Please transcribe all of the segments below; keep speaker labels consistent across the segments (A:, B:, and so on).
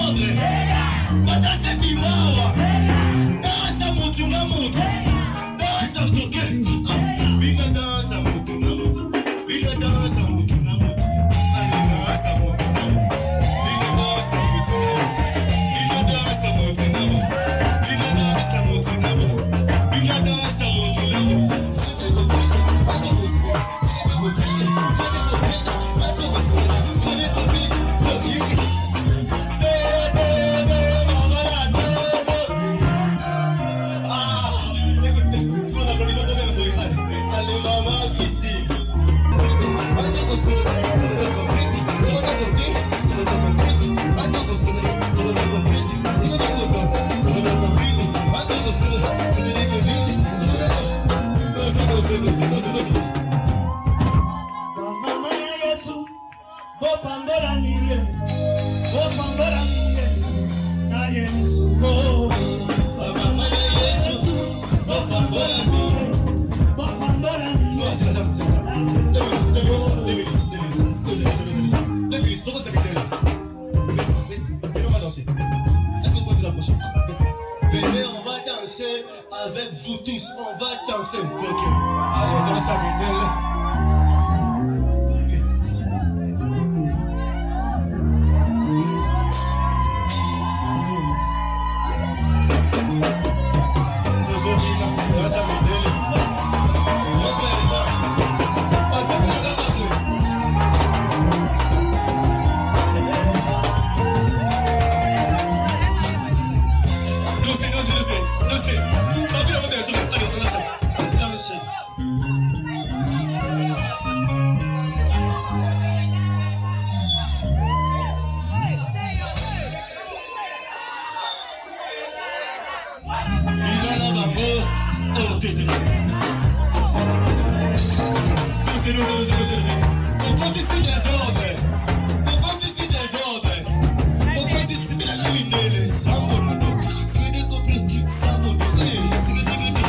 A: ordre. Badança de boa. Dança muito na moto. Dança muito que. Vinga dança muito na moto. Vinga dança muito na moto. Dança muito na moto. Vinga dança muito na moto. Vinga dança muito na moto. Vinga dança muito na moto. Vinga dança muito na moto. Venez, on va danser avec vous tous, on va danser. Allez, danse avec elle. On compte ici des ordres. On compte ici des ordres. On compte ici de la ligne. Ça me donne. C'est des compris. Ça me donne. C'est des compris.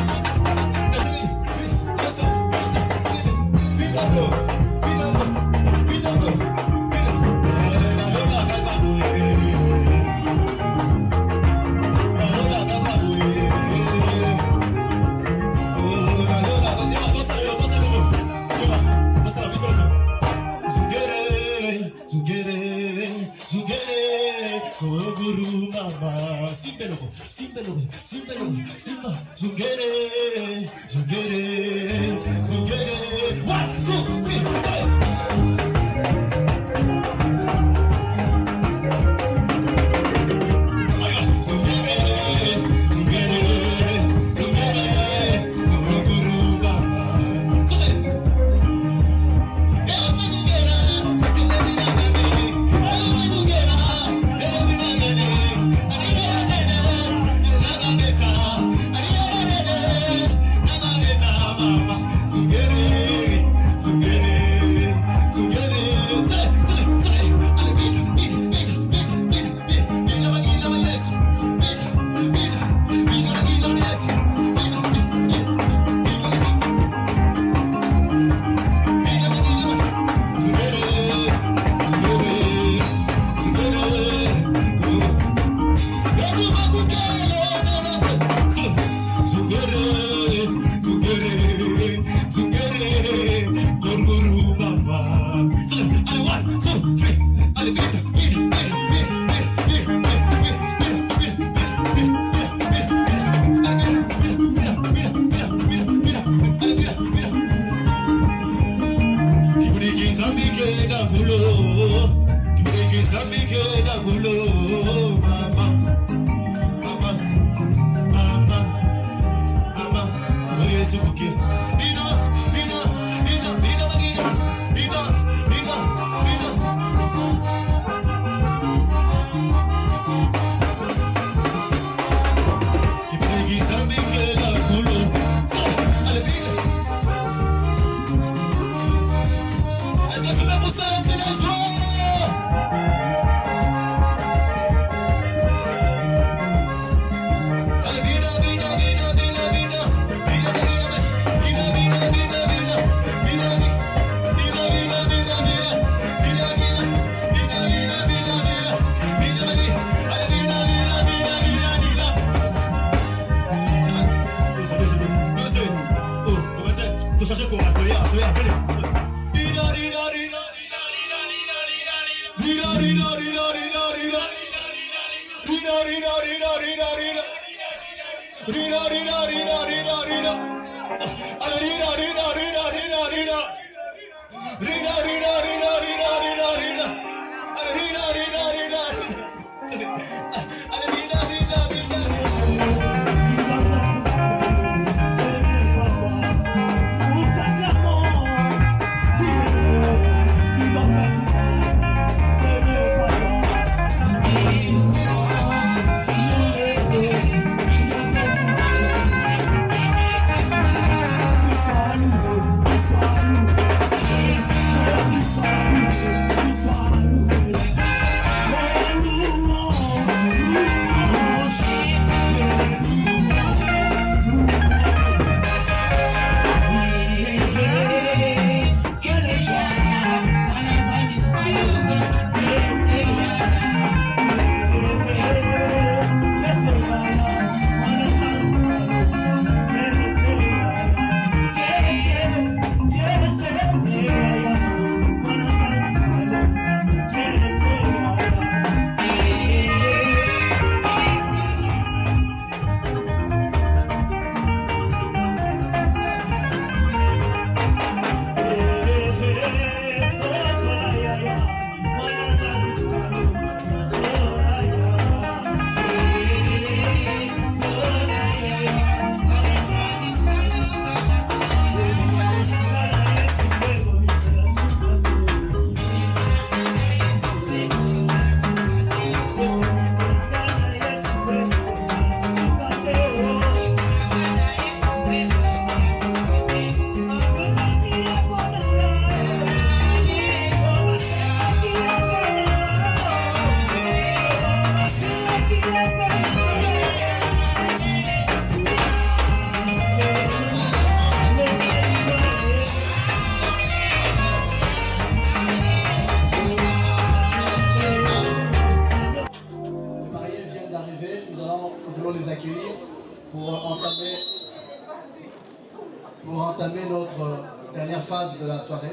B: pour entamer notre dernière phase de la soirée.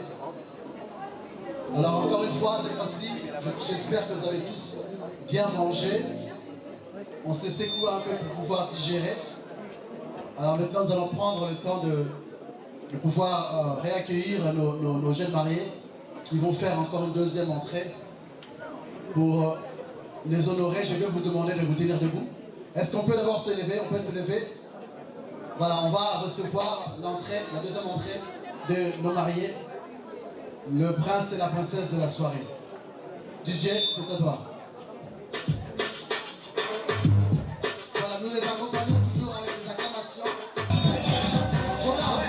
B: Alors encore une fois, cette fois-ci, j'espère que vous avez tous bien mangé. On s'est secoué un peu pour pouvoir digérer. Alors maintenant, nous allons prendre le temps de pouvoir réaccueillir nos jeunes mariés qui vont faire encore une deuxième entrée. Pour les honorer, je vais vous demander de vous tenir debout. Est-ce qu'on peut d'abord se lever? On peut se lever. Voilà, on va recevoir l'entrée, la deuxième entrée de nos mariés, le prince et la princesse de la soirée. DJ, c'est à toi. Voilà, nous les accompagnons toujours avec des acclamations. Voilà.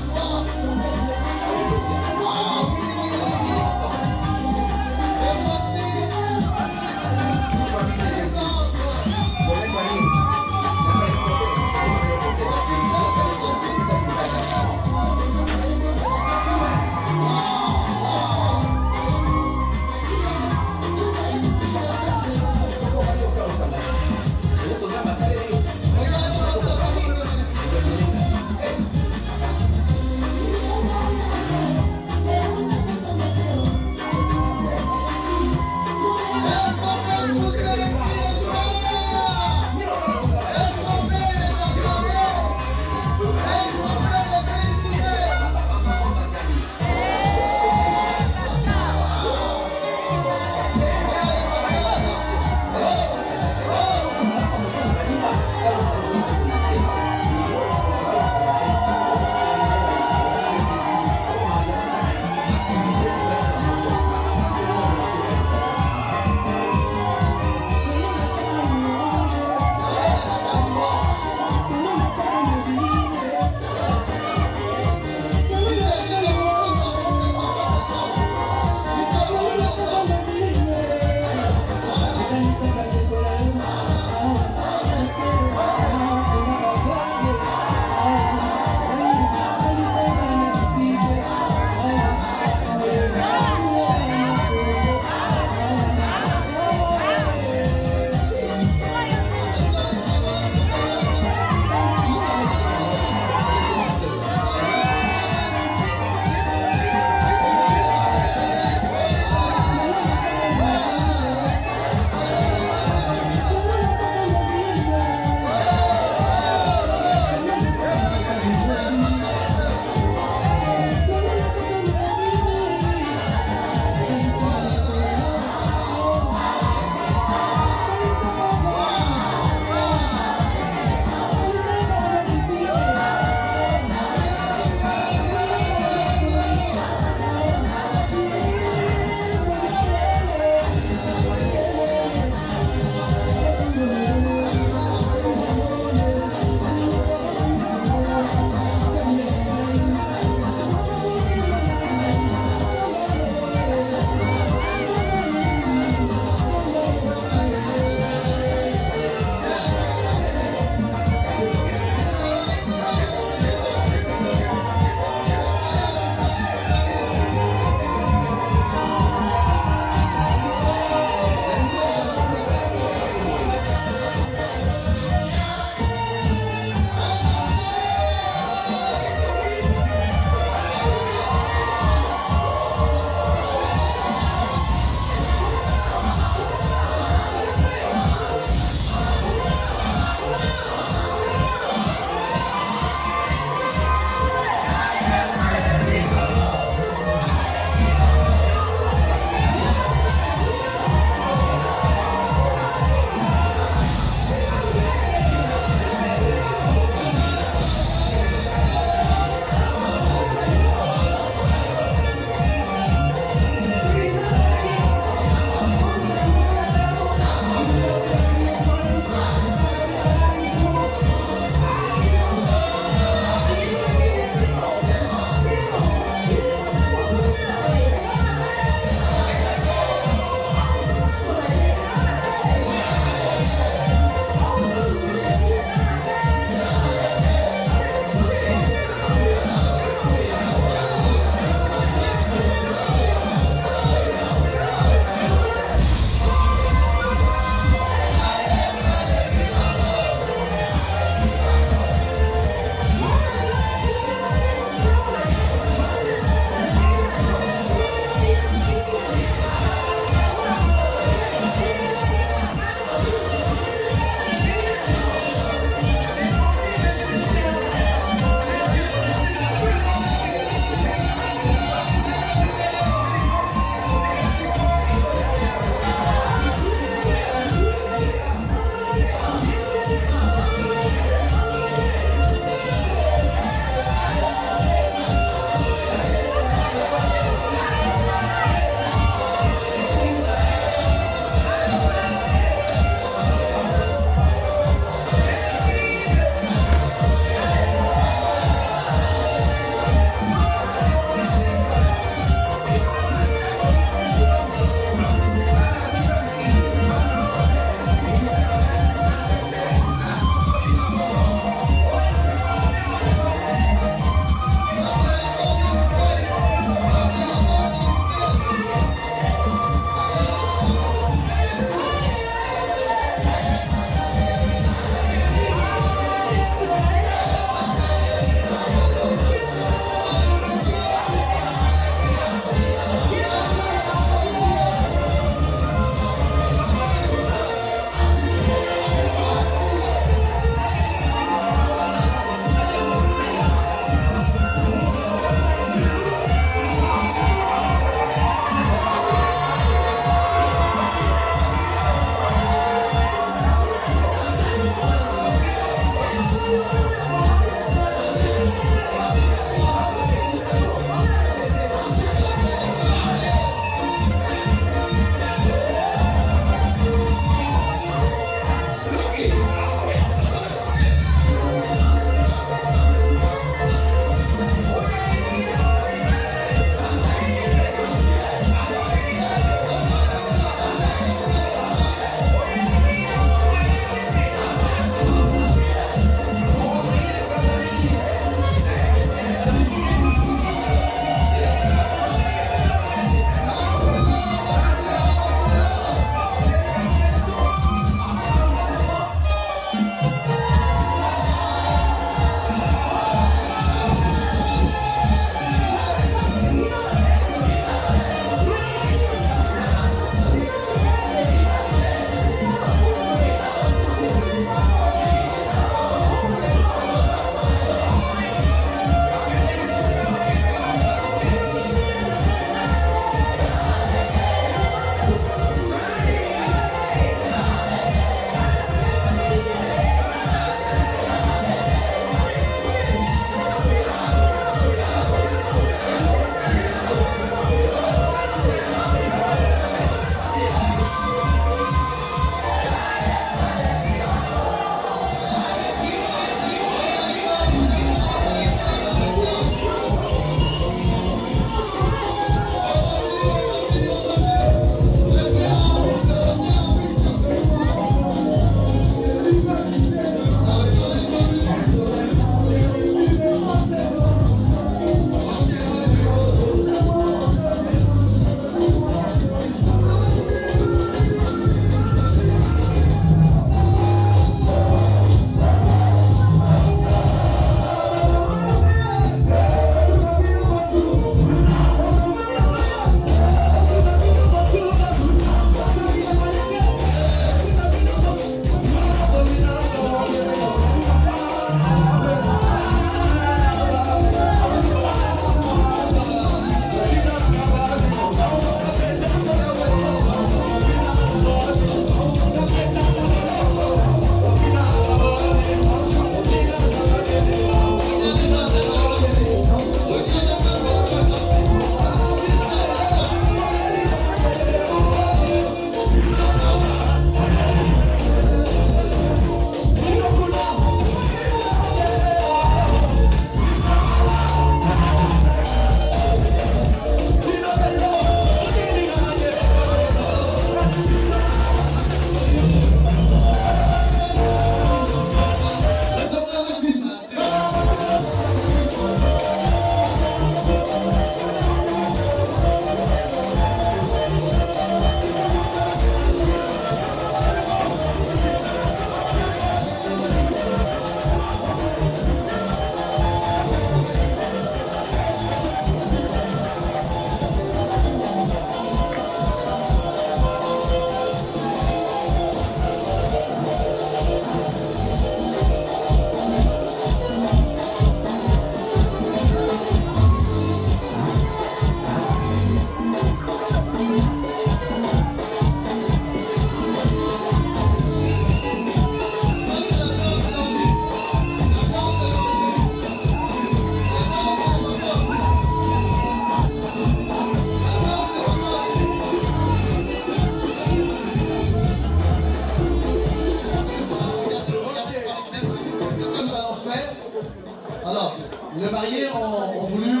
B: les mariés ont voulu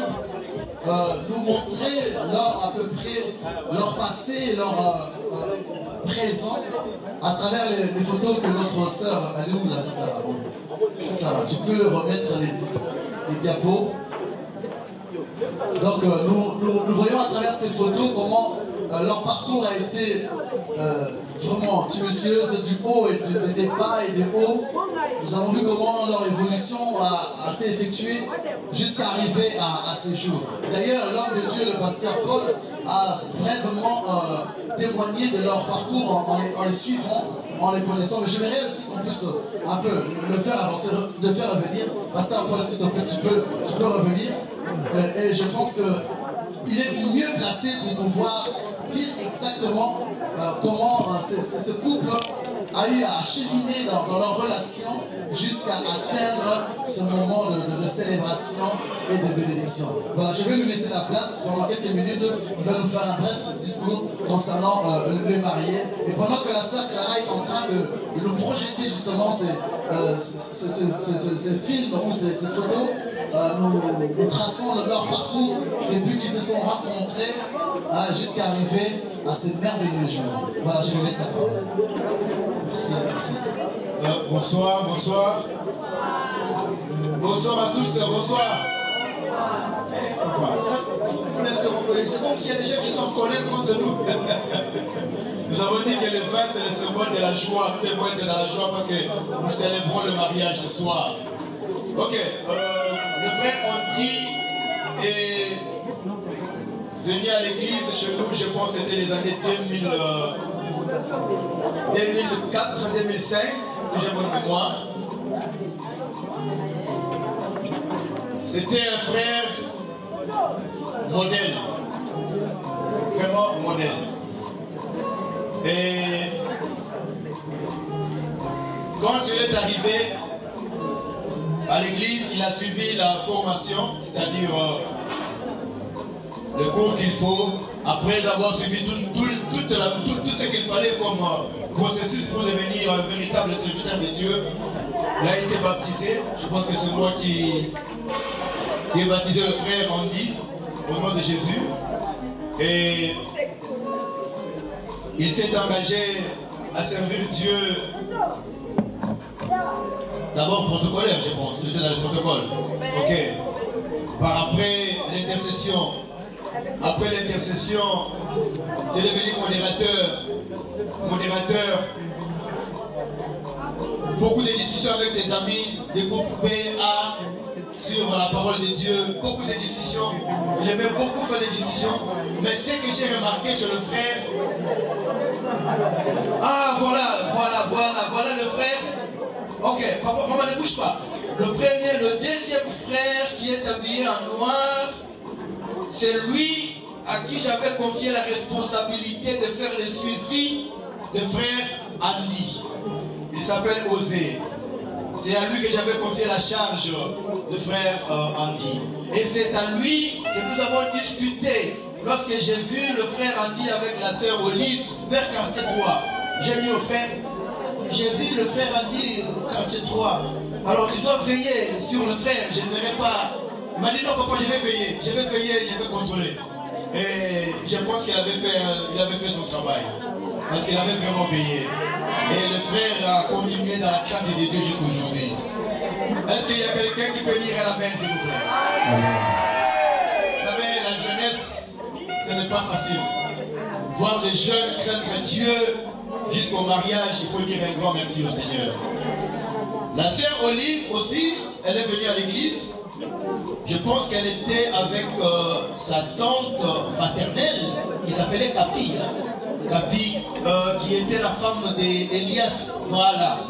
B: nous montrer à peu près leur passé, leur présent à travers les photos que notre sœur Alou, là, tu peux remettre les diapos. Donc nous voyons à travers ces photos comment leur parcours a été vraiment tumultueux, du haut et des bas et des hauts. Nous avons vu comment leur évolution s'est effectuée jusqu'à arriver à ces jours. D'ailleurs, l'homme de Dieu, le pasteur Paul, a brièvement témoigné de leur parcours en les suivant, en les connaissant. Mais j'aimerais aussi qu'on puisse un peu le faire avancer, le faire revenir. Pasteur Paul, s'il te plaît, tu peux revenir. Et je pense qu'il est mieux placé pour pouvoir dire exactement comment ce couple a eu à cheminer dans leur relation jusqu'à atteindre ce moment de célébration et de bénédiction. Voilà, je vais lui laisser la place pendant quelques minutes. Il va nous faire un bref discours concernant les mariés. Et pendant que la sœur Clara est en train de nous projeter justement ces films ou ces photos, nous traçons leur parcours depuis qu'ils se sont rencontrés jusqu'à arriver à ces merveilleux jours. Voilà, je vous laisse la parole.
A: Merci. Bonsoir. Bonsoir à tous, bonsoir. C'est comme s'il y a des gens qui sont en colère contre nous. Nous avons dit que le vin c'est le symbole de la joie. Nous devons être dans la joie parce que nous célébrons le mariage ce soir. Ok, le frère Andy est venu à l'église chez nous, je pense que c'était les années 2004-2005, si j'ai bonne mémoire. C'était un frère modèle, vraiment modèle. Et quand il est arrivé à l'église, il a suivi la formation, c'est-à-dire le cours qu'il faut, après avoir suivi tout ce qu'il fallait comme processus pour devenir un véritable serviteur de Dieu. Il a été baptisé. Je pense que c'est moi qui ai baptisé le frère Andy au nom de Jésus. Et il s'est engagé à servir Dieu. D'abord protocolaire, je pense, tout est dans le protocole. Ok. Par après l'intercession. Après l'intercession, il est devenu modérateur. Beaucoup de discussions avec des amis, des groupes PA sur la parole de Dieu. Beaucoup de discussions. Il aimait beaucoup faire des discussions. Mais ce que j'ai remarqué chez le frère. Ah voilà le frère. Ok, papa, maman ne bouge pas. Le deuxième frère qui est habillé en noir, c'est lui à qui j'avais confié la responsabilité de faire le suivi de frère Andy. Il s'appelle Osé. C'est à lui que j'avais confié la charge de frère Andy. Et c'est à lui que nous avons discuté lorsque j'ai vu le frère Andy avec la sœur Olive vers quartier 3. J'ai dit au frère, j'ai vu le frère Andy quartier 3. Alors tu dois veiller sur le frère, je ne verrai pas. Il m'a dit non papa, je vais veiller, je vais contrôler. Et je pense qu'il avait fait son travail. Parce qu'il avait vraiment veillé. Et le frère a continué dans la crainte de Dieu jusqu'aujourd'hui. Est-ce qu'il y a quelqu'un qui peut dire à la main, s'il vous plaît? Vous savez, la jeunesse, ce n'est pas facile. Voir les jeunes craindre Dieu jusqu'au mariage, il faut dire un grand merci au Seigneur. La sœur Olive aussi, elle est venue à l'église. Je pense qu'elle était avec sa tante maternelle qui s'appelait Capi. Capi, qui était la femme d'Elias. Voilà.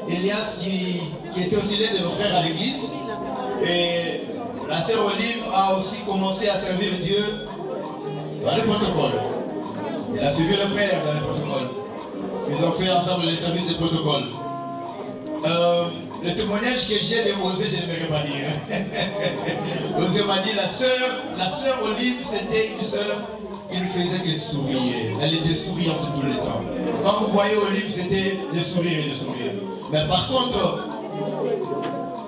A: Elias qui était aussi l'aide de nos frères à l'église. Et la sœur Olive a aussi commencé à servir Dieu dans le protocole. Elle a suivi le frère dans le protocole. Ils ont fait ensemble les services de protocole. Le témoignage que j'ai de Osé, je ne vais pas dire. Osé m'a dit, la sœur Olive, c'était une sœur qui ne faisait que sourire. Elle était souriante tout le temps. Quand vous voyez Olive, c'était de sourire et de sourire. Mais par contre,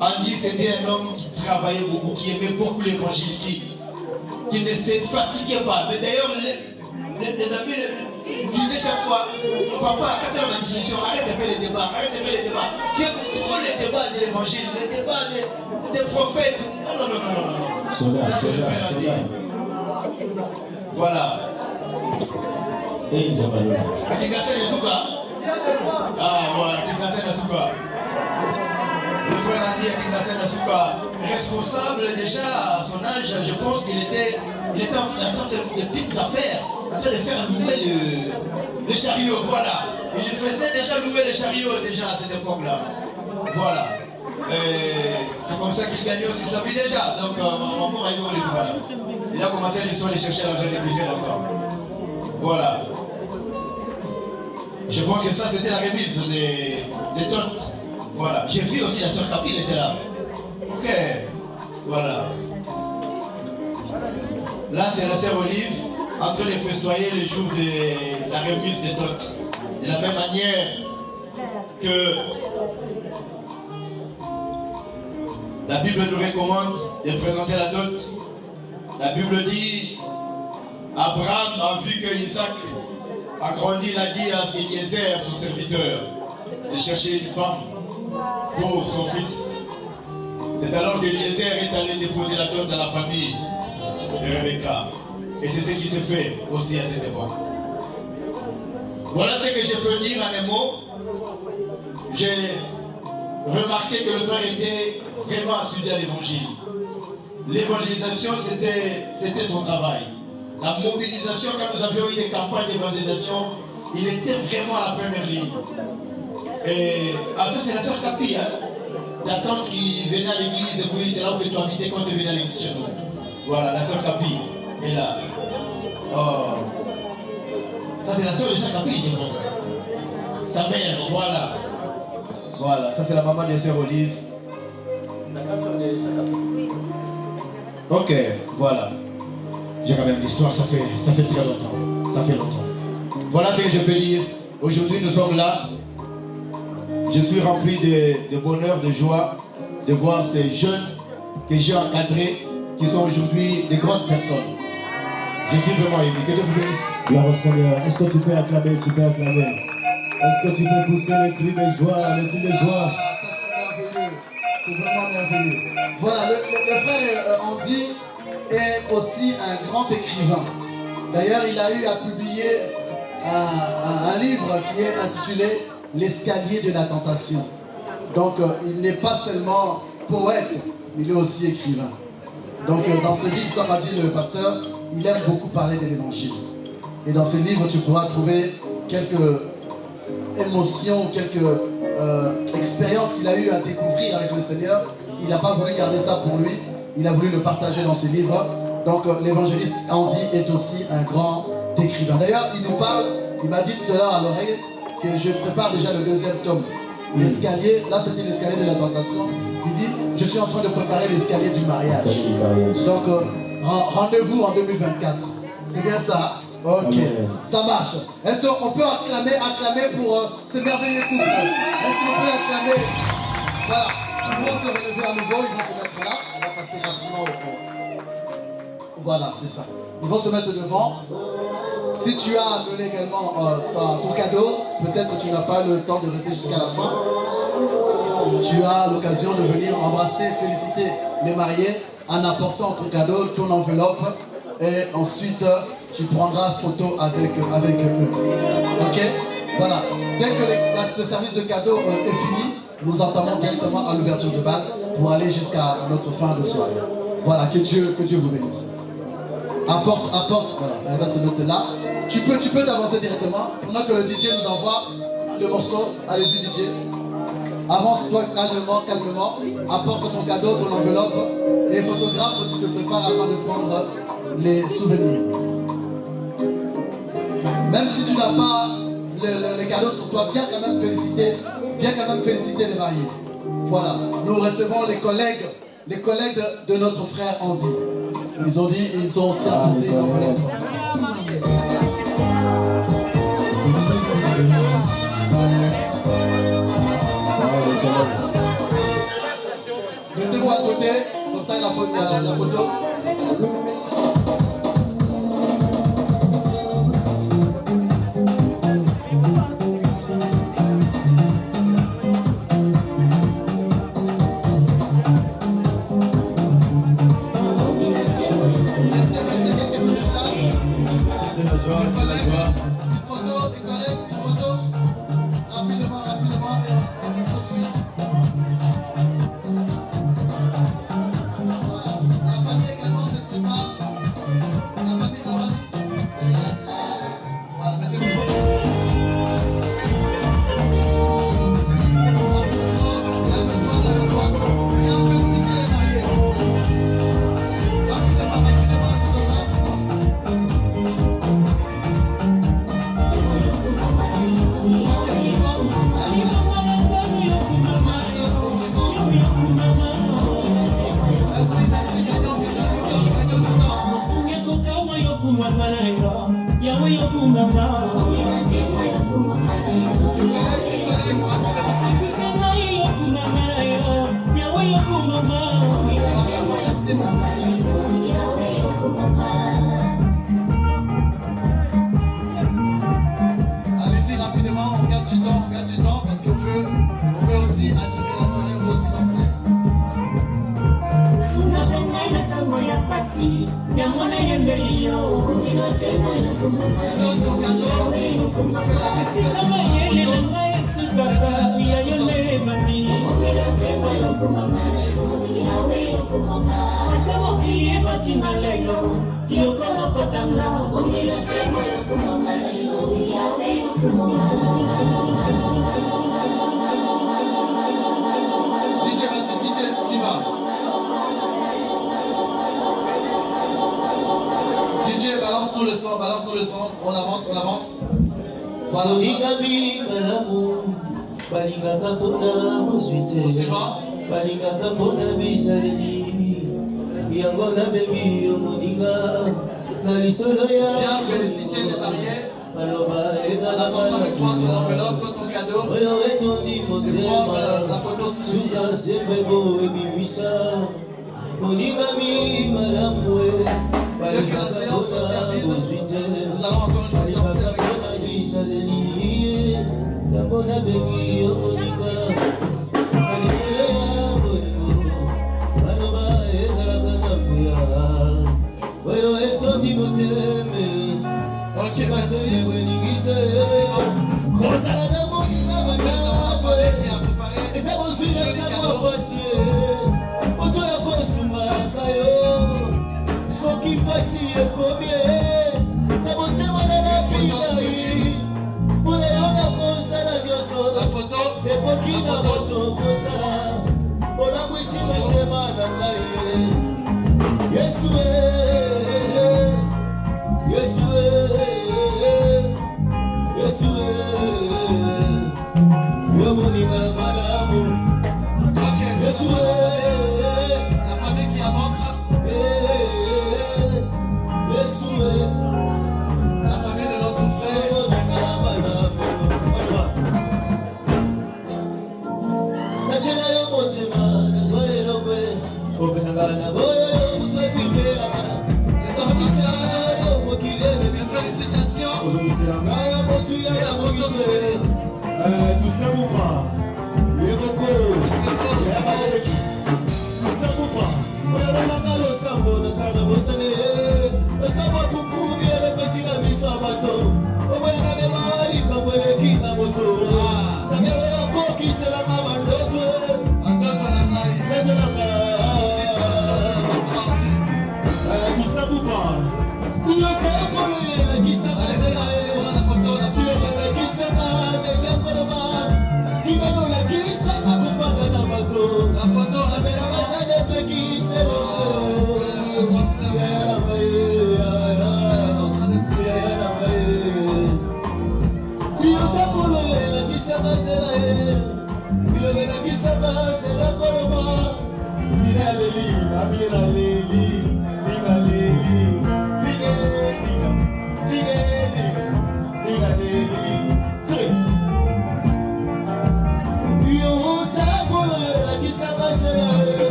A: Andy, c'était un homme qui travaillait beaucoup, qui aimait beaucoup l'évangile, qui ne se fatiguait pas. Mais d'ailleurs, les amis disaient chaque fois, papa, quand on a une discussion, arrête de faire les débats, arrête de faire les débats. Tu aimes trop les débats de l'évangile, les débats des prophètes. Non. Voilà. Ah voilà, Kingasen Asuka. Le frère Andy Kingasen Asuka, responsable déjà à son âge, je pense qu'il était en train de faire des petites affaires, en train de faire louer le chariot, voilà. Il faisait déjà louer le chariot déjà à cette époque-là. Voilà. C'est comme ça qu'il gagnait aussi sa vie déjà. Donc mon père a eu les voilà. Il a commencé l'histoire de chercher l'argent de budget encore. Voilà. Je pense que ça c'était la remise des dot. Voilà. J'ai vu aussi la sœur Capille était là. Ok. Voilà. Là c'est la sœur Olive en train de festoyer le jour de la remise des dot. De la même manière que la Bible nous recommande de présenter la dot. La Bible dit Abraham a vu que Isaac a grandi, il a dit à Eliezer, son serviteur, de chercher une femme pour son fils. C'est alors qu'Eliezer est allé déposer la dot dans la famille de Rebecca. Et c'est ce qui s'est fait aussi à cette époque. Voilà ce que je peux dire en un mot. J'ai remarqué que le frère était vraiment assidu à l'évangile. L'évangélisation, c'était son travail. La mobilisation, quand nous avions eu des campagnes d'évangélisation, il était vraiment à la première ligne. Et ça, c'est la sœur Capi, ta tante qui venait à l'église, et puis c'est là où tu habitais quand tu venais à l'église chez nous. Voilà, la sœur Capi est là. Oh. Ça, c'est la sœur de Sœur Capi, je pense. Ta mère, voilà. Voilà, ça, c'est la maman de sœur Olive. Ok, voilà. J'ai quand même l'histoire, ça fait très longtemps. Ça fait longtemps. Voilà ce que je peux dire. Aujourd'hui, nous sommes là. Je suis rempli de bonheur, de joie de voir ces jeunes que j'ai encadrés, qui sont aujourd'hui des grandes personnes. Je suis vraiment ému. Que Dieu vous bénisse.
C: Gloire au Seigneur. Est-ce que tu peux acclamer? Est-ce que tu peux pousser les cris de joie, les cris de joie?
B: Ah, ça c'est merveilleux. C'est vraiment merveilleux. Voilà, le frère Andy est aussi un grand écrivain. D'ailleurs, il a eu à publier un livre qui est intitulé L'escalier de la tentation. Donc, il n'est pas seulement poète, mais il est aussi écrivain. Donc, dans ce livre, comme a dit le pasteur, il aime beaucoup parler de l'évangile. Et dans ce livre, tu pourras trouver quelques émotions, quelques expériences qu'il a eu à découvrir avec le Seigneur. Il n'a pas voulu garder ça pour lui. Il a voulu le partager dans ce livre. Donc l'évangéliste Andy est aussi un grand écrivain. D'ailleurs, il nous parle, il m'a dit tout à l'heure à l'oreille que je prépare déjà le deuxième tome. L'escalier, là c'était l'escalier de la tentation. Il dit, je suis en train de préparer l'escalier du mariage. Donc rendez-vous en 2024. C'est bien ça? Ok, amen. Ça marche. Est-ce qu'on peut acclamer pour ce merveilleux couple? Est-ce qu'on peut acclamer? Voilà, ils vont se relever à nouveau, ils vont se mettre là. On va passer rapidement au... Voilà, c'est ça. Ils vont se mettre devant. Si tu as donné également ton cadeau, peut-être que tu n'as pas le temps de rester jusqu'à la fin. Tu as l'occasion de venir embrasser, féliciter les mariés en apportant ton cadeau, ton enveloppe. Et ensuite, tu prendras photo avec eux. Ok? Voilà. Dès que le service de cadeau est fini, nous entamons directement à l'ouverture de bal pour aller jusqu'à notre fin de soirée. Voilà, que Dieu vous bénisse. Apporte, voilà, elle va se mettre là. Tu peux t'avancer directement pendant que le DJ nous envoie le morceau. Allez-y DJ. Avance-toi calmement. Apporte ton cadeau, ton enveloppe. Et photographe, tu te prépares afin de prendre les souvenirs. Même si tu n'as pas les cadeaux sur toi, viens quand même féliciter les mariés. Voilà, nous recevons les collègues de notre frère Andy. Ils ont aussi apporté une enveloppe. Mettez-vous à côté. la photo.
C: C'est la joie, c'est la joie.
B: Une photo, des collègues, une photo. Rapidement, rapidement, et on poursuit. La famille également se prépare. La famille. Voilà, mettez-vous une photo. Et on félicite les mariés. Rapidement, rapidement, allez-y rapidement, on gagne du temps parce qu'on peut aussi animer la soirée, on peut aussi danser. DJ, vas-y, DJ, on y va. DJ, balance-nous le son, on avance. Voilà. Suivant. Viens féliciter les mariés. On attend avec toi ton enveloppe, ton cadeau. Et prendre la photo souvenir. Dès que la séance se termine, nous allons encore une fois danser avec ok, merci. La photo. La famille qui avance. La famille de notre frère. Les félicitations. Et la photo souvenir. La photo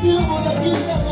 C: You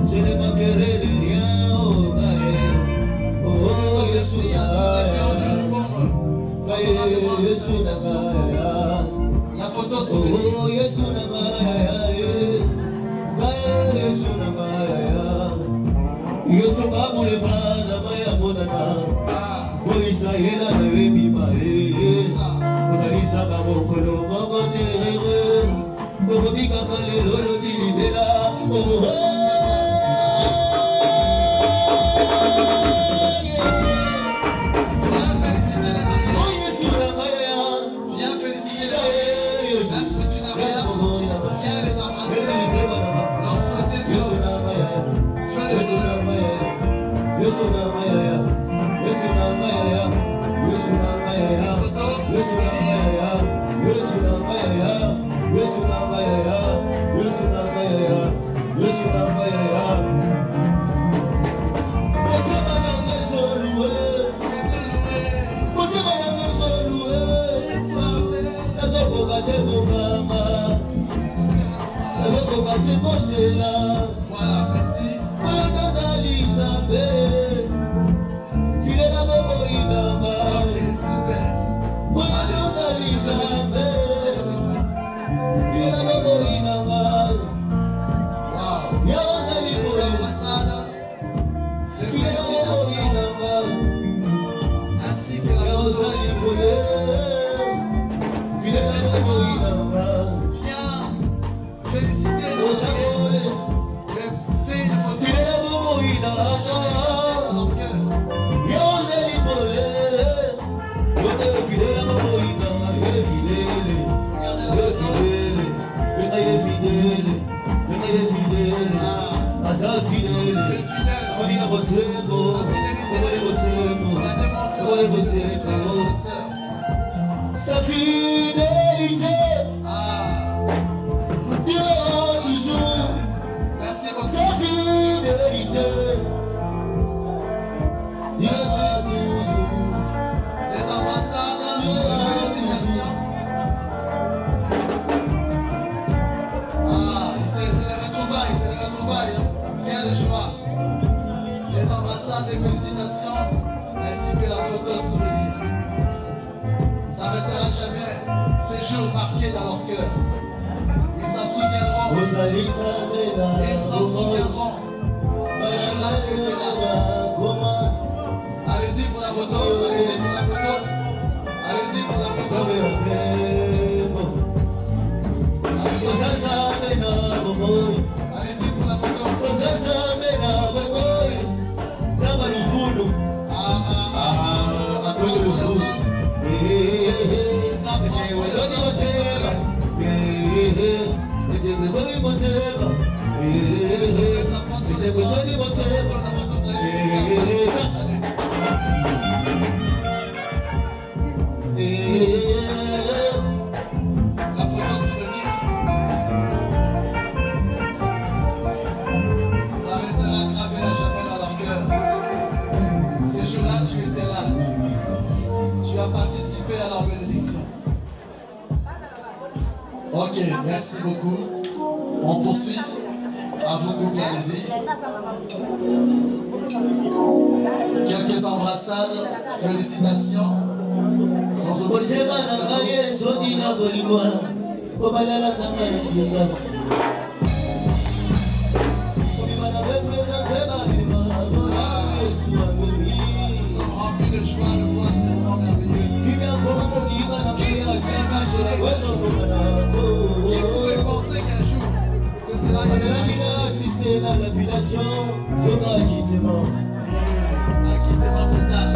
A: Je ne manquerai de rien, oh,
B: à tous ceux qui ont dû répondre favorablement à cette invitation. La photo souvenir. Viens féliciter les mariés. Même si tu n'as rien, viens les embrasser. Leur souhaiter feu de Voilà, merci. Ok, super. Wow. Les embrassades, les félicitations, ainsi que la photo. Viens féliciter nos amis. Fais une photo. Ça va jamais rester dans leur cœur. Regardez la photo. Les fidèles.
C: Sa fidélité durera toujours.
B: Merci beaucoup.
C: Sa fidélité durera toujours.
B: Les embrassades, les félicitations. C'est les retrouvailles, hein. Quelle joie. Les embrassades, les félicitations, ainsi que la photo souvenir. Ça restera jamais ces jours marqués dans leur cœur. Ils s'en souviendront. Ils s'en souviendront. Ces jours-là, tu étais là. Allez-y pour la photo. Allez-y pour la photo. Allez-y pour la photo. Allez-y pour la photo. La photo souvenir. Ça restera gravé à jamais dans leur cœur. Ces jours-là, tu étais là. Tu as participé à leur bénédiction. Ok, merci beaucoup. On poursuit. À vous, couple, allez-y. Quelques embrassades, félicitations. Sans oublier ils sont remplis de joie, le voir, c'est vraiment merveilleux. Qui pouvait penser qu'un jour que cela
C: assister à l'appellation, acquittement
B: total.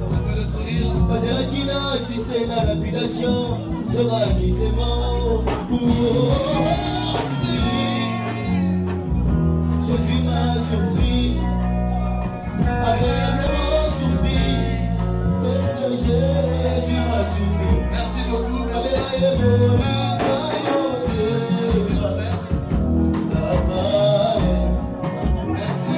B: Un peu de sourire.
C: Assister à l'appellation, sera acquittement. Je suis mal surpris, agréablement surpris. Je suis mal surpris.
B: Merci beaucoup, merci. Merci.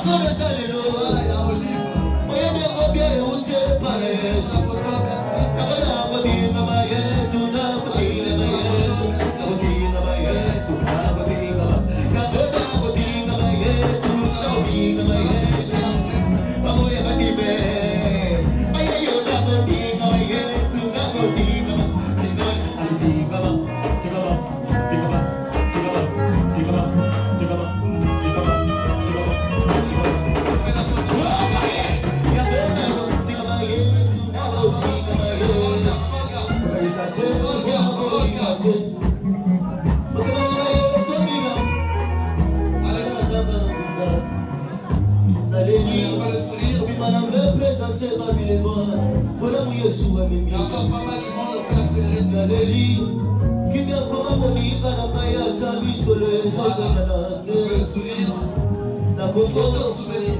B: Voilà, il y a Olive. La photo, merci. Il y a encore pas mal de monde, on peut accélérer ça. On peut le sourire. Photo souvenir.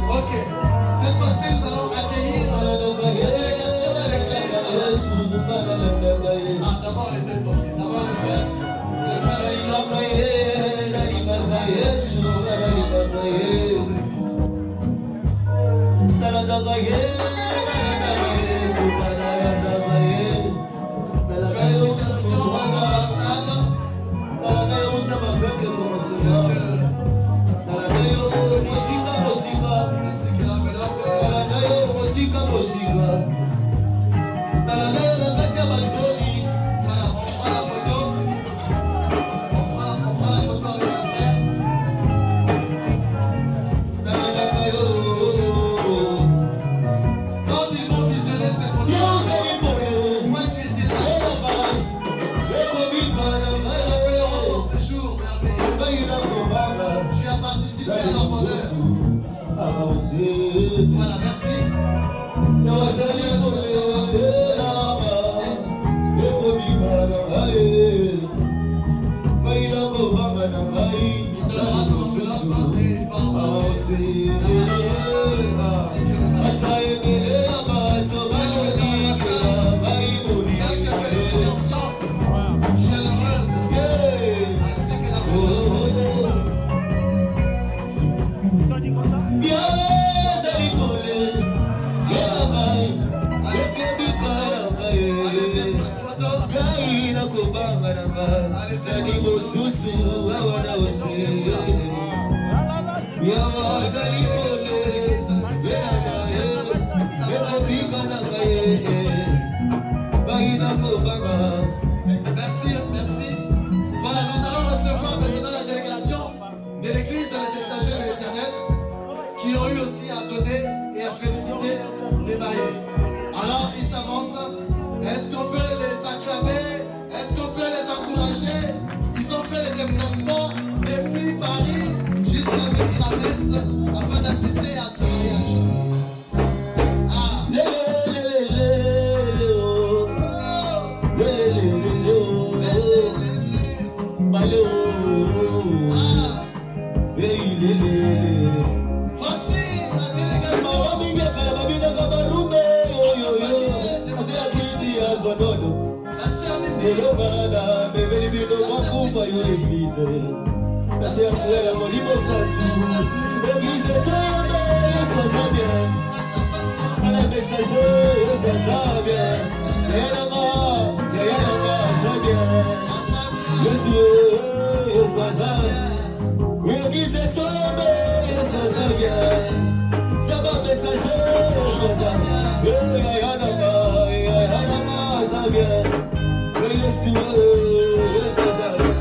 B: Ok, cette fois-ci nous allons accueillir la délégation de l'église. Ah, d'abord les deux, ok. D'abord les frères. Les frères félicitations à l'ambassade. Ainsi que l'enveloppe. Voilà, on prend la photo. On prend la photo avec le frère. Quand ils vont visionner ces photos, moi tu étais là. Ils se rappelleront dans ces jours merveilleux. Tu as participé à leur bonheur. Voilà, merci. Il donnera son enveloppe et il va embrasser la mariée ainsi que le marié. Quelques félicitations chaleureuses ainsi que la fondation. Allez-y, photo. Merci, merci. Voilà, nous allons recevoir maintenant la délégation de l'église des messagers de l'Éternel qui ont eu aussi à donner et à féliciter les mariés. Alors, ils s'avancent. Est-ce qu'on peut les acclamer? Est-ce qu'on peut les encourager? Ils ont fait les déplacements depuis Paris jusqu'à venir à Metz afin d'assister à ce mariage. Ah. Voici la délégation. La sœur Mimi.
C: Merci à vous, la mon libre senti. Église de Dieu, ça sent bien. À la messager, ça sent bien. Yaya Nanga, ça bien. Yes, ça sent bien. Église de Dieu, ça sent bien. Ça va messager, ça sent bien. Yaya Nanga, ça bien. Yes, ça sent bien.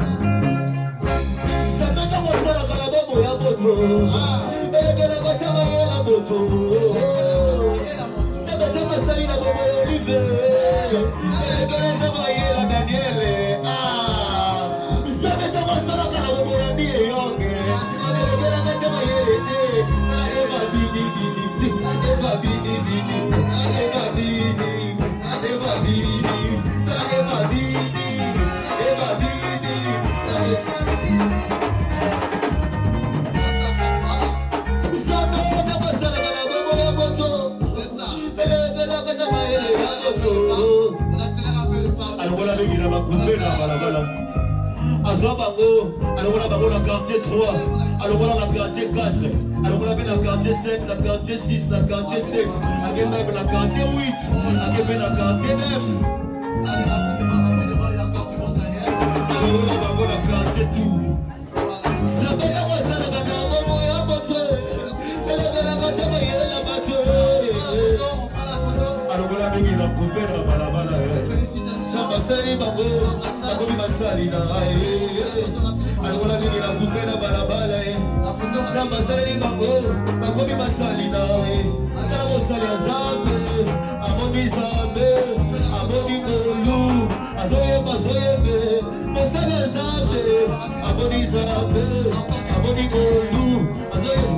C: Alors on a la quartier 3, alors on a la quartier 4, alors on a la quartier 7, la quartier 6, la quartier 7, même la quartier 8, la quartier 9.
B: Allez, rapidement, il y a encore du monde derrière.
C: Alors on a la quartier tout. Alors on a la coupé la balabala. Masali bango, nakomi masali na aye. Alikola mingi na bouffé na balabala e. Masali bango, nakomi masali na aye. Na mosali azambe, amomi zambe, amomi kolu, azoyembe. Mosali azambe, amomi zambe, amomi kolu, azoyembe.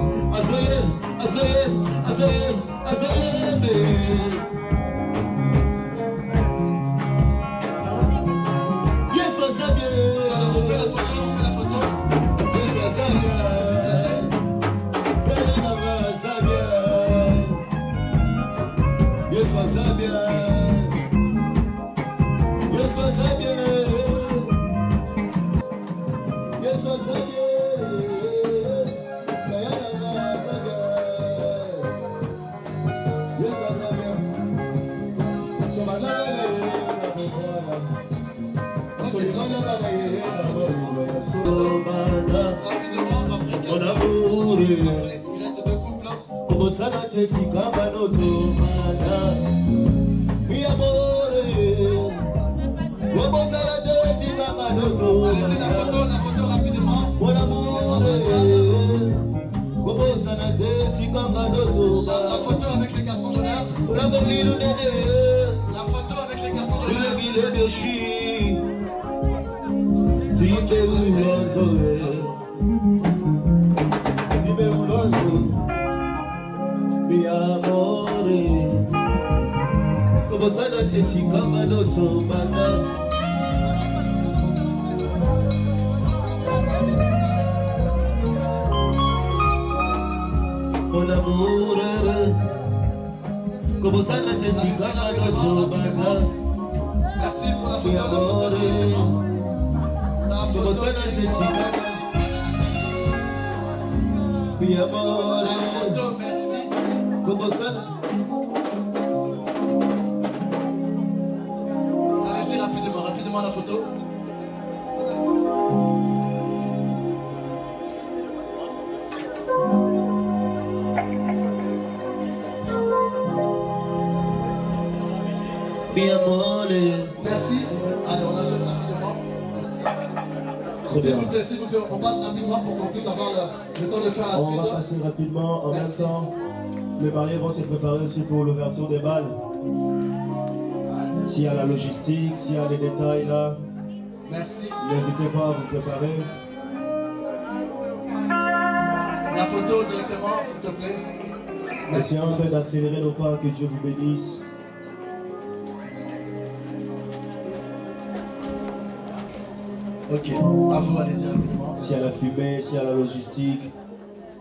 C: Mon amour,
B: il reste deux couples.
C: como sana te si kama no tomana. Mi amore, como sana te si kama no tomana.
B: Allez, la photo rapidement.
C: Mon amour, como sana te si kama no tomana.
B: La photo avec les garçons d'honneur.
C: La photo
B: avec les garçons d'honneur.
C: Mi amore, como sana te si kama no tomana. Mon amour, como sana te si kama no tomana.
B: Merci pour la
C: Mi
B: photo.
C: amore, como sana te si kama. Mi amore,
B: La photo, merci.
C: como sana.
B: Allez-y rapidement la photo.
C: Mi amore.
B: Merci. Allez, on achète rapidement. Merci. S'il vous plaît, on passe rapidement pour qu'on puisse avoir le temps de faire la suite.
C: On va passer rapidement. En même temps, les mariés vont se préparer aussi pour l'ouverture des balles. S'il y a la logistique, s'il y a les détails là,
B: Merci.
C: n'hésitez pas à vous préparer.
B: La photo directement, s'il te plaît.
C: Essayez en fait d'accélérer nos pas, que Dieu vous bénisse.
B: Ok, à vous, allez-y rapidement.
C: S'il y a la fumée, s'il y a la logistique,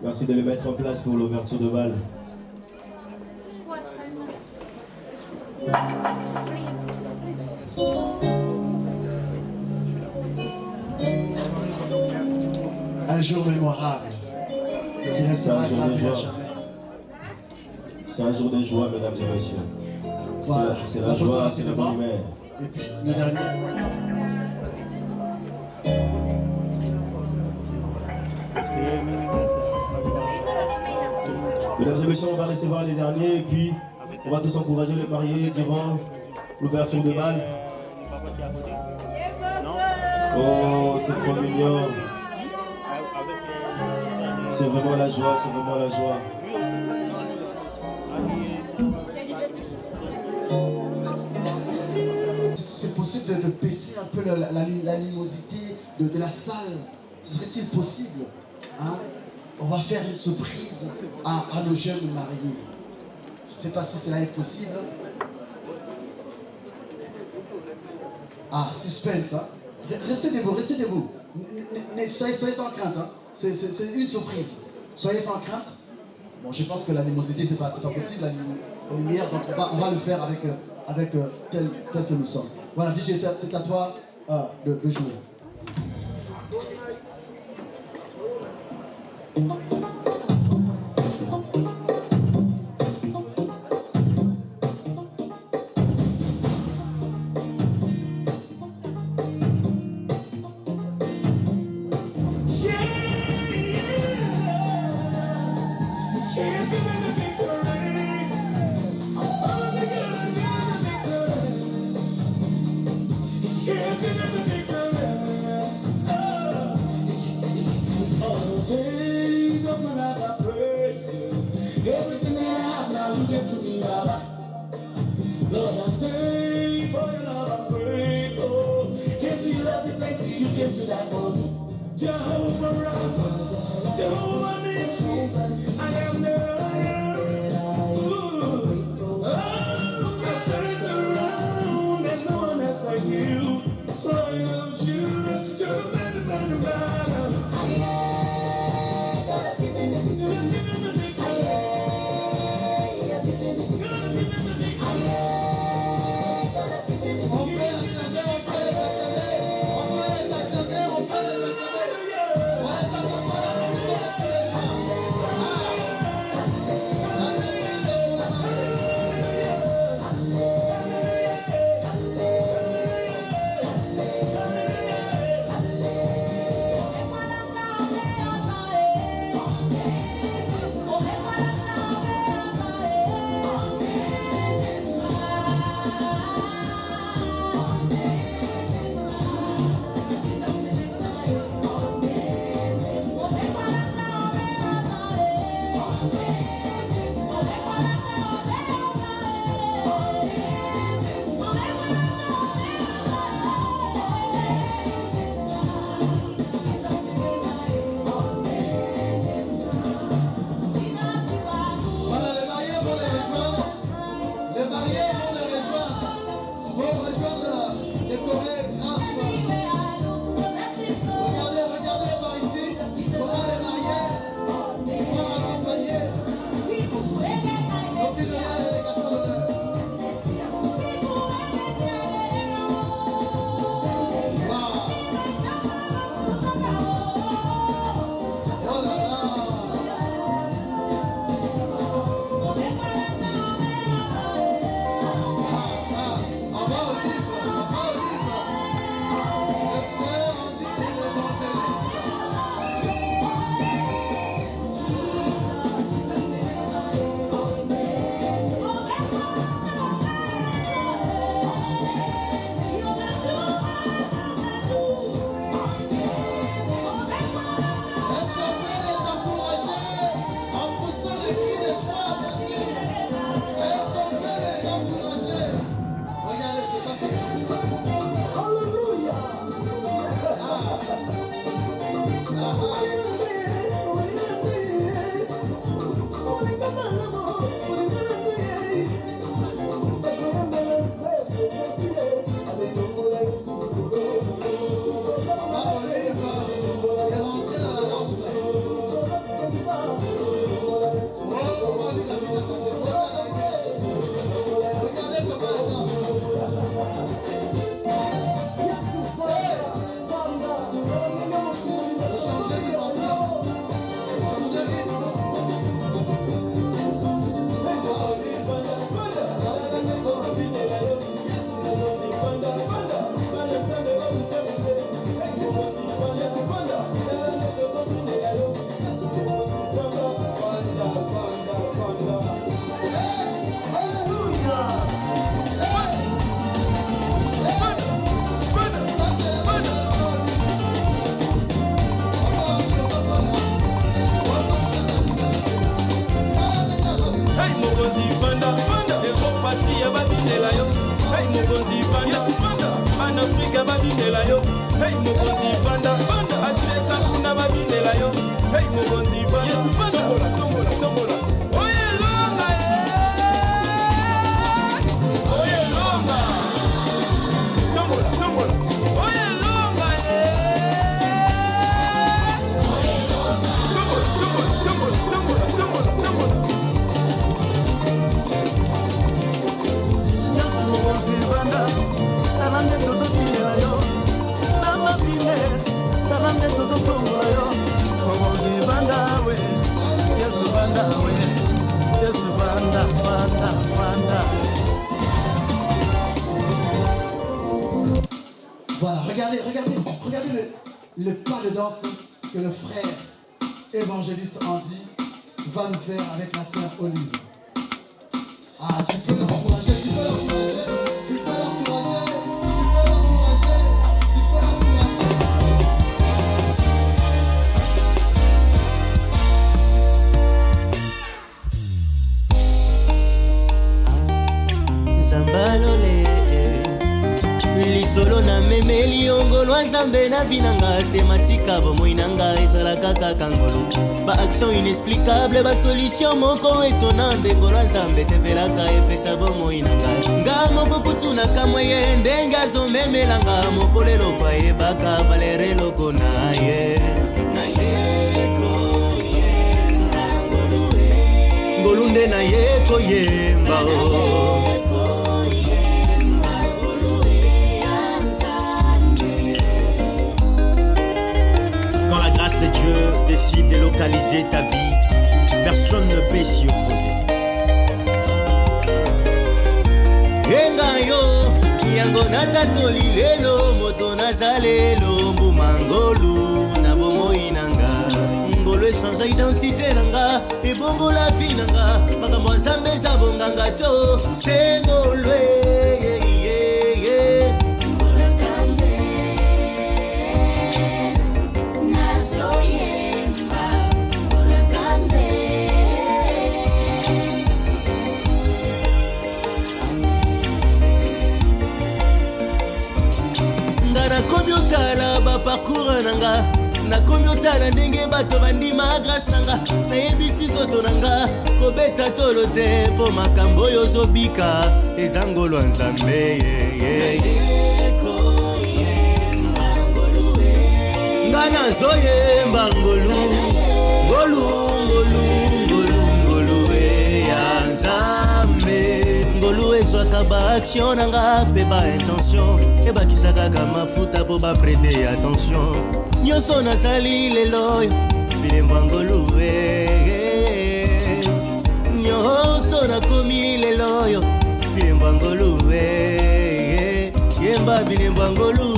C: merci de les mettre en place pour l'ouverture de balles.
B: Un jour mémorable qui restera gravé à jamais.
C: C'est un jour de joie, mesdames et messieurs.
B: Voilà,
C: c'est la
B: photo
C: joie, c'est le
B: rapidement.
C: bonheur.
B: Et puis le dernier.
C: Mesdames et messieurs, on va recevoir les derniers et puis on va tous encourager les mariés durant l'ouverture de bal. Oh, c'est trop mignon. C'est vraiment la joie, c'est vraiment la joie.
B: C'est possible de baisser un peu l'animosité de la salle. Serait-il possible, hein? On va faire une surprise à nos jeunes mariés. Je ne sais pas si cela est possible. Ah, suspense, hein? Restez debout, restez debout. Soyez sans crainte, hein? C'est une surprise. Soyez sans crainte. Bon, je pense que l'animosité, c'est pas possible, la lumière, donc on va le faire avec tel que nous sommes. Voilà, DJ, c'est à toi de jouer.
D: mokonzi vanda en Afrique babinela yo hey mokonzi vanda aseka kuna babinela yo hey mokonzi vanda yesu vanda tombola oye longa oye longa tombola oye longa tombola yesu mokonzi vanda talande tozobinela yo namabine talande tozotombola yo mokonzi vanda we yesu vanda
B: Voilà, regardez le pas de danse que le frère évangéliste Andy va nous faire avec la sœur Olive. Ah, tu peux l'encourager, tu peux l'encourager.
E: Zambalole lisolo na memeli ongolwa nzambe na binanga tematika bomoi nanga ezalaka kaka ngolo baaction inexplicable basolution moko etona ndengolwa nzambe sepelaka epesa bomoi nanga nga moko kutunaka moye ndenge azomemelanga mokolo eloko ayebaka valere eloko na ye ngolu nde na ye koyemba
C: De Dieu décide de localiser ta vie, personne ne peut s'y opposer.
E: Engayo, yango natatoli lelo, moto nazalelo, mbumangolu, na bomoi nanga. Ngolo sans identité nanga, et bongo la vie nanga, makambo nzambe za bonganga tso, c'est ngolwe. Nakomi otala baparcours nanga nakomi otala ndenge bato bandima grâce nanga nayebisi nzoto nanga kobeta tolo te mpo makambo oyo ozobika eza ngolo ya nzambe nga nazoyemba ngolu ya nzambe ngolu ezwaka baaction nanga mpe baintention ebakisaka mafuta mpo baprete attention nyonso nazali lelo bilembo ya ngolu nyonso nakomi lelo oyo bilembo ya ngolu yemba bilembo ya ngolu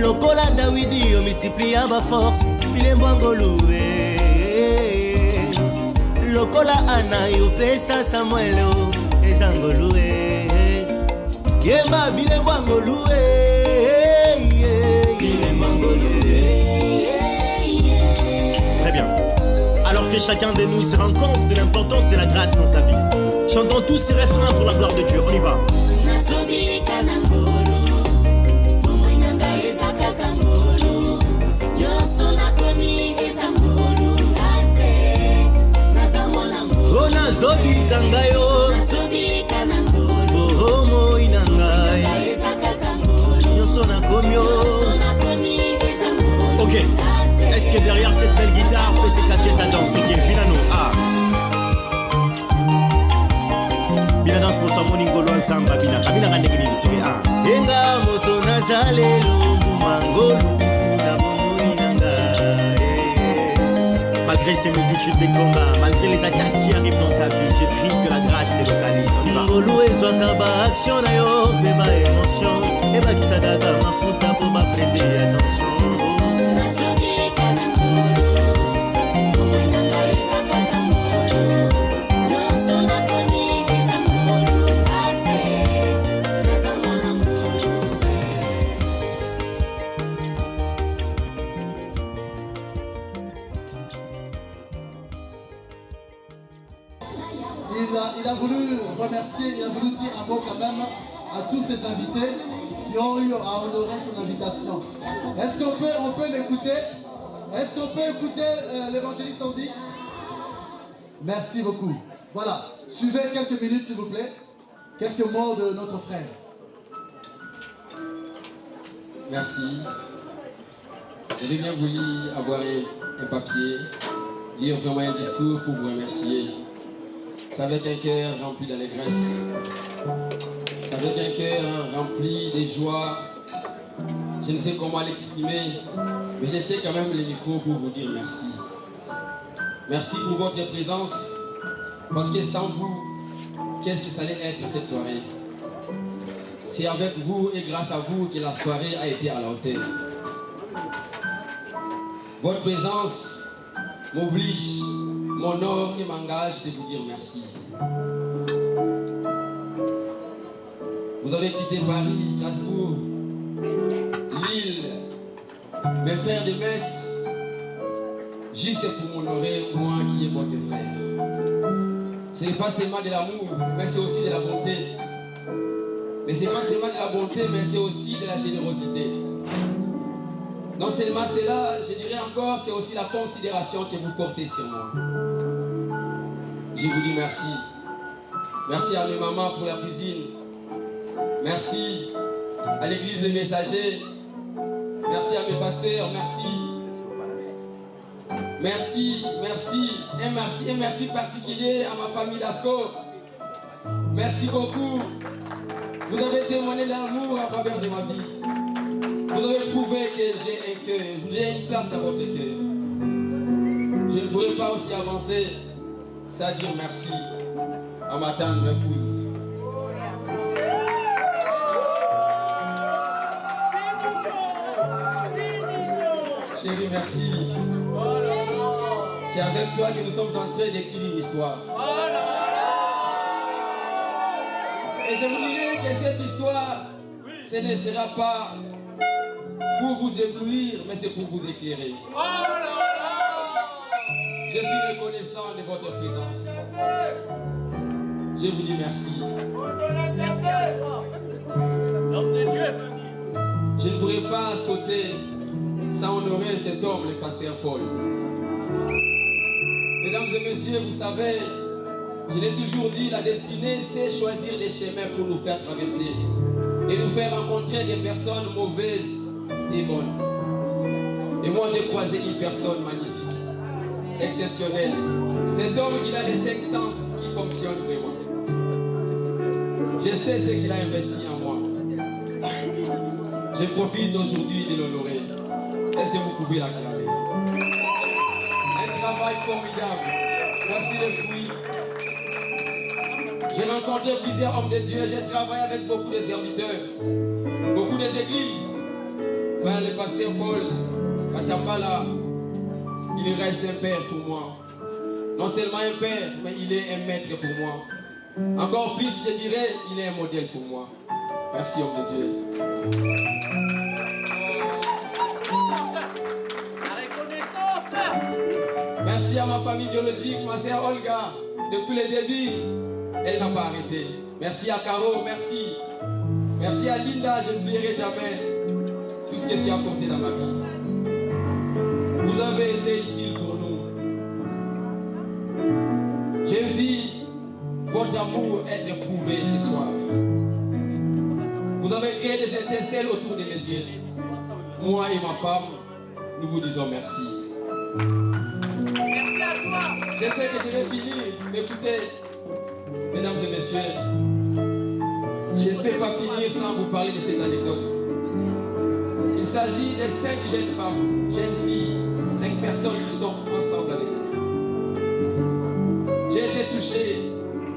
E: lokola Dawidi yo multiplia ba force bilembo ya ngolu lokola Ana yo pesa Samuel eza ngolu yemba bilembo ya ngolu
C: Très bien. Alors que chacun de nous se rend compte de l'importance de la grâce dans sa vie, chantons tous ces refrains pour la gloire de Dieu. On y va.
E: nazobika ngayo moi na ngai nyonso nakomi.
C: Ok, est-ce que derrière cette belle guitare peut se cacher ta danse? Ok, Binano, Bina danse pour sa moni ngolo ensemble, Bina kandeki ni tuke
E: enga moto nazalelo mbumangolu na bomoi na ngai.
C: Malgré ces multitudes de combats, malgré les attaques qui arrivent dans ta vie, je prie que la grâce te localise. On y va.
E: ngolu ezwaka baaction na yo mpe baémotion ebakisaka mafuta mpo baprete attention.
B: il a voulu remercier, il a voulu dire un mot quand même à tous ses invités qui ont eu à honorer son invitation. Est-ce qu'on peut l'écouter? Est-ce qu'on peut écouter l'évangéliste Andy? Merci beaucoup. Voilà, suivez quelques minutes s'il vous plaît. Quelques mots de notre frère.
F: Merci. J'ai bien voulu avoir un papier, lire vraiment un discours pour vous remercier. C'est avec un cœur rempli d'allégresse. C'est avec un cœur rempli de joie. Je ne sais comment l'exprimer, mais je tiens quand même le micro pour vous dire merci. Merci pour votre présence, parce que sans vous, qu'est-ce que ça allait être cette soirée? C'est avec vous et grâce à vous que la soirée a été à la hauteur. Votre présence m'oblige, m'honore et m'engage de vous dire merci. Vous avez quitté Paris, Strasbourg, Lille, me faire des messes, juste pour m'honorer, moi qui est votre frère. Ce n'est pas seulement de l'amour, mais c'est aussi de la bonté. Mais ce n'est pas seulement de la bonté, mais c'est aussi de la générosité. Non seulement cela, je dirais encore, c'est aussi la considération que vous portez sur moi. Je vous dis merci. Merci à mes mamans pour la cuisine. Merci à l'église des messagers. Merci à mes pasteurs. Merci. Merci, merci, et merci particulier à ma famille d'Asco. Merci beaucoup. Vous avez témoigné l'amour à travers de ma vie. Vous avez prouvé que j'ai un cœur, j'ai une place dans votre cœur. Je ne pourrais pas aussi avancer sans dire merci à ma tendre épouse. Chérie, merci. C'est avec toi que nous sommes en train d'écrire une histoire. Et je vous dirai que cette histoire, ce ne sera pas pour vous éblouir, mais c'est pour vous éclairer. Je suis reconnaissant de votre présence. Je vous dis merci. Je ne pourrais pas sauter sans honorer cet homme, le pasteur Paul. Mesdames et messieurs, vous savez, je l'ai toujours dit, la destinée, c'est choisir des chemins pour nous faire traverser et nous faire rencontrer des personnes mauvaises et bonnes. Et moi, j'ai croisé une personne magnifique, exceptionnelle. Cet homme, il a les 5 sens qui fonctionnent vraiment. Je sais ce qu'il a investi en moi. Je profite aujourd'hui de l'honorer. Est-ce que vous pouvez l'acclamer? Un travail formidable. Voici le fruit. J'ai rencontré plusieurs hommes de Dieu. J'ai travaillé avec beaucoup de serviteurs, beaucoup des églises. Mais le pasteur Paul Katambala, il reste un père pour moi. Non seulement un père, mais il est un maître pour moi. Encore plus, je dirais, il est un modèle pour moi. Merci, homme de Dieu. Merci à ma famille biologique, ma sœur Olga. Depuis le début, elle n'a pas arrêté. Merci à Caro, merci. Merci à Linda, je n'oublierai jamais tout ce que tu as apporté dans ma vie. Vous avez été utile pour nous. J'ai vu votre amour être prouvé ce soir. Vous avez créé des étincelles autour de mes yeux. Moi et ma femme, nous vous disons merci.
G: Merci à toi.
F: Je sais que je vais finir. Écoutez, mesdames et messieurs, je ne peux pas finir sans vous parler de cette anecdote. Il s'agit de 5 jeunes femmes, jeunes filles, 5 personnes qui sont ensemble avec nous. J'ai été touché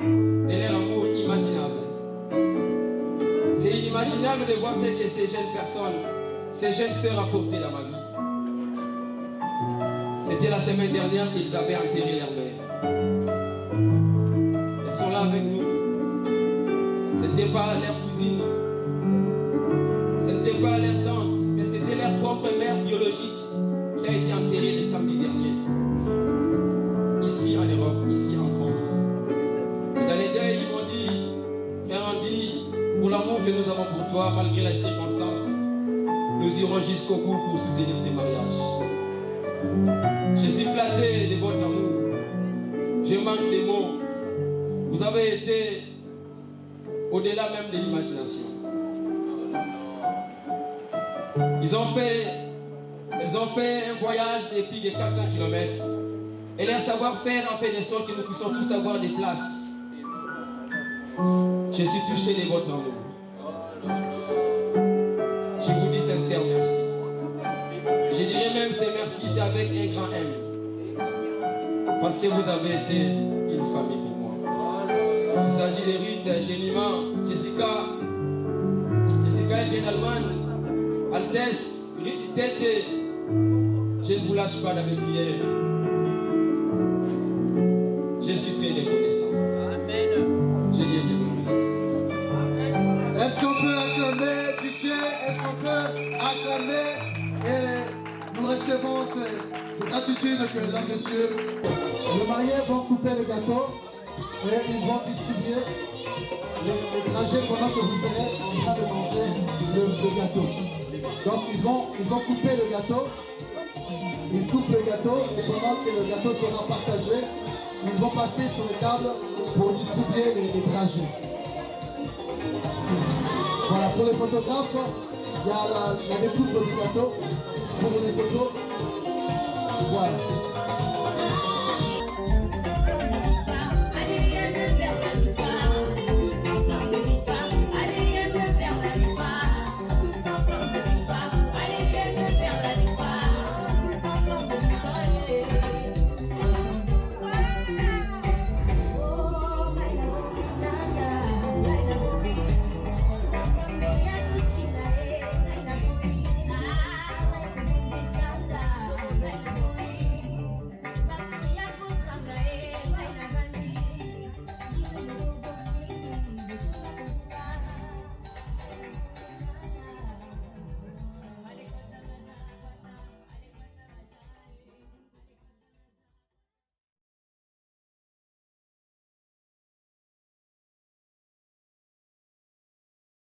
F: de leur amour inimaginable. C'est inimaginable de voir ce que ces jeunes personnes, ces jeunes sœurs apportaient dans ma vie. C'était la semaine dernière qu'ils avaient enterré leur mère. Elles sont là avec nous. Ce n'était pas leur cousine, ce n'était pas leur tante, mais c'était leur propre mère biologique qui a été enterrée le samedi dernier. Ici en Europe, ici en France. Dans les foi, malgré les circonstances, nous irons jusqu'au bout pour soutenir ces mariages. Je suis flatté de votre amour. Je manque des mots. Vous avez été au-delà même de l'imagination. Ils ont fait un voyage de plus de 400 km. Et leur savoir-faire a fait de sorte que nous puissions tous avoir des places. Je suis touché de votre amour. Je vous dis sincère merci. Je dirais même c'est merci, c'est avec un grand M. Parce que vous avez été une famille pour moi. Il s'agit de Ruth, Jenima, Jessica, elle vient d'Allemagne, Altesse, Tete. Je ne vous lâche pas dans mes prières. Je suis très reconnaissant. Amen. Je dis merci.
B: Est-ce qu'on peut acclamer DJ? Est-ce qu'on peut acclamer? Et nous recevons ces gratitudes que l'homme de Dieu. Les mariés vont couper le gâteau et ils vont distribuer les trajets pendant que vous serez en train de manger le gâteau. Donc ils vont couper le gâteau. Ils coupent le gâteau et pendant que le gâteau sera partagé, ils vont passer sur les tables pour distribuer les trajets. Voilà, pour les photographes, il y a la découpe du gâteau pour les photos. Voilà.